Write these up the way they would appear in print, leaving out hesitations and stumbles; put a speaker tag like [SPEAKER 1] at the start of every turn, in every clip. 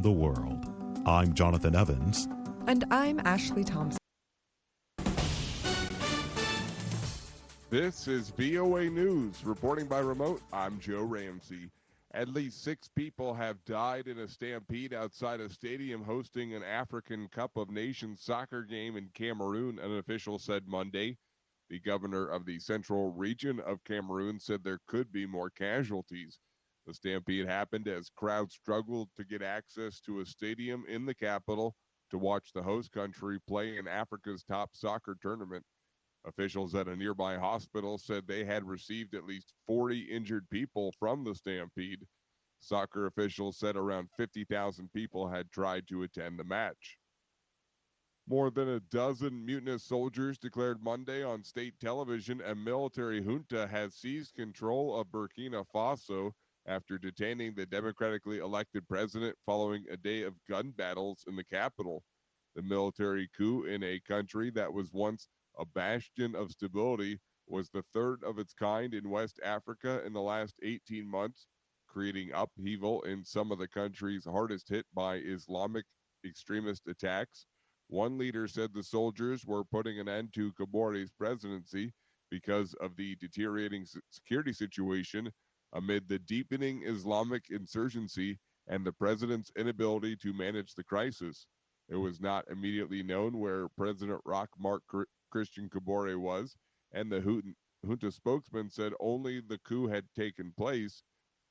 [SPEAKER 1] the world. I'm Jonathan Evans.
[SPEAKER 2] And I'm Ashley Thompson.
[SPEAKER 3] This is VOA News. Reporting by remote, I'm Joe Ramsey. At least 6 people have died in a stampede outside a stadium hosting an African Cup of Nations soccer game in Cameroon, an official said Monday. The governor of the central region of Cameroon said there could be more casualties. The stampede happened as crowds struggled to get access to a stadium in the capital to watch the host country play in Africa's top soccer tournament. Officials at a nearby hospital said they had received at least 40 injured people from the stampede. Soccer officials said around 50,000 people had tried to attend the match. More than a dozen mutinous soldiers declared Monday on state television a military junta has seized control of Burkina Faso after detaining the democratically elected president following a day of gun battles in the capital. The military coup in a country that was once a bastion of stability was the third of its kind in West Africa in the last 18 months, creating upheaval in some of the countries hardest hit by Islamic extremist attacks. One leader said the soldiers were putting an end to Kabore's presidency because of the deteriorating security situation amid the deepening Islamic insurgency and the president's inability to manage the crisis. It was not immediately known where President Roch Marc Christian Kabore was, and the junta spokesman said only the coup had taken place,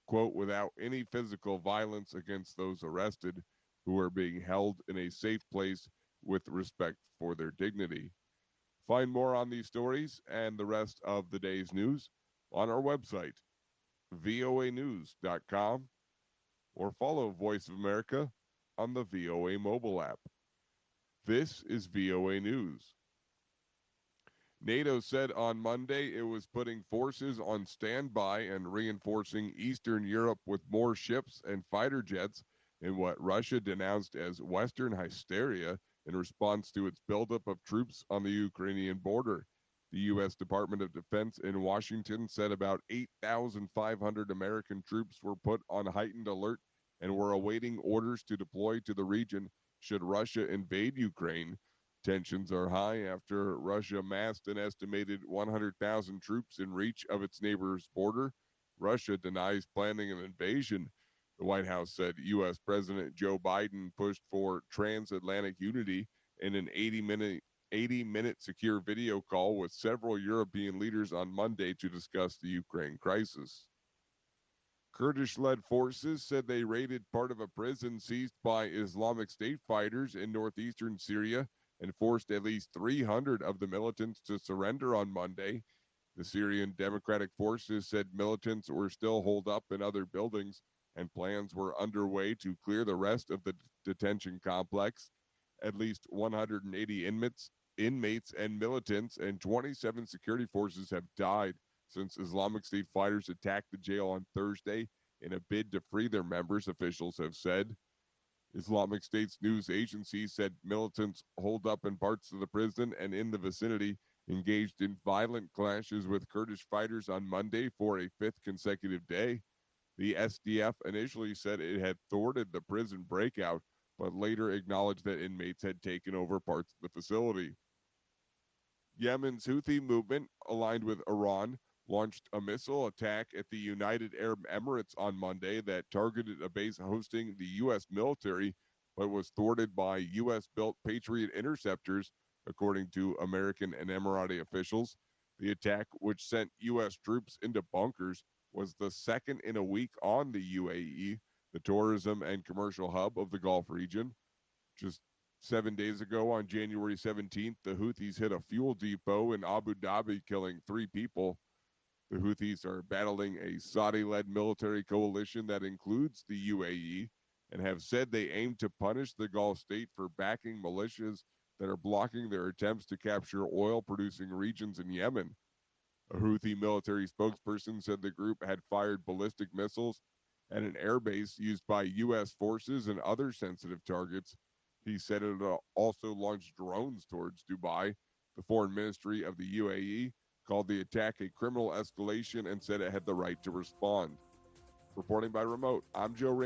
[SPEAKER 3] quote, without any physical violence against those arrested, who are being held in a safe place with respect for their dignity. Find more on these stories and the rest of the day's news on our website, voanews.com, or follow Voice of America on the VOA mobile app. This is VOA News. NATO said on Monday it was putting forces on standby and reinforcing Eastern Europe with more ships and fighter jets in what Russia denounced as Western hysteria in response to its buildup of troops on the Ukrainian border. The U.S. Department of Defense in Washington said about 8,500 American troops were put on heightened alert and were awaiting orders to deploy to the region should Russia invade Ukraine. Tensions are high after Russia massed an estimated 100,000 troops in reach of its neighbor's border. Russia denies planning an invasion. The White House said U.S. President Joe Biden pushed for transatlantic unity in an 80-minute secure video call with several European leaders on Monday to discuss the Ukraine crisis. Kurdish-led forces said they raided part of a prison seized by Islamic State fighters in northeastern Syria and forced at least 300 of the militants to surrender on Monday. The Syrian Democratic Forces said militants were still holed up in other buildings and plans were underway to clear the rest of the detention complex. At least 180 inmates and militants and 27 security forces have died since Islamic State fighters attacked the jail on Thursday in a bid to free their members, officials have said. Islamic State's news agency said militants holed up in parts of the prison and in the vicinity engaged in violent clashes with Kurdish fighters on Monday for a 5th consecutive day. The SDF initially said it had thwarted the prison breakout, but later acknowledged that inmates had taken over parts of the facility. Yemen's Houthi movement, aligned with Iran, launched a missile attack at the United Arab Emirates on Monday that targeted a base hosting the U.S. military, but was thwarted by U.S.-built Patriot interceptors, according to American and Emirati officials. The attack, which sent U.S. troops into bunkers, was the second in a week on the UAE, the tourism and commercial hub of the Gulf region. Just 7 days ago, on January 17th, the Houthis hit a fuel depot in Abu Dhabi, killing 3 people. The Houthis are battling a Saudi-led military coalition that includes the UAE and have said they aim to punish the Gulf state for backing militias that are blocking their attempts to capture oil-producing regions in Yemen. A Houthi military spokesperson said the group had fired ballistic missiles at an airbase used by U.S. forces and other sensitive targets. He said it also launched drones towards Dubai. The foreign ministry of the UAE called the attack a criminal escalation and said it had the right to respond. Reporting by remote, I'm Joe Ray.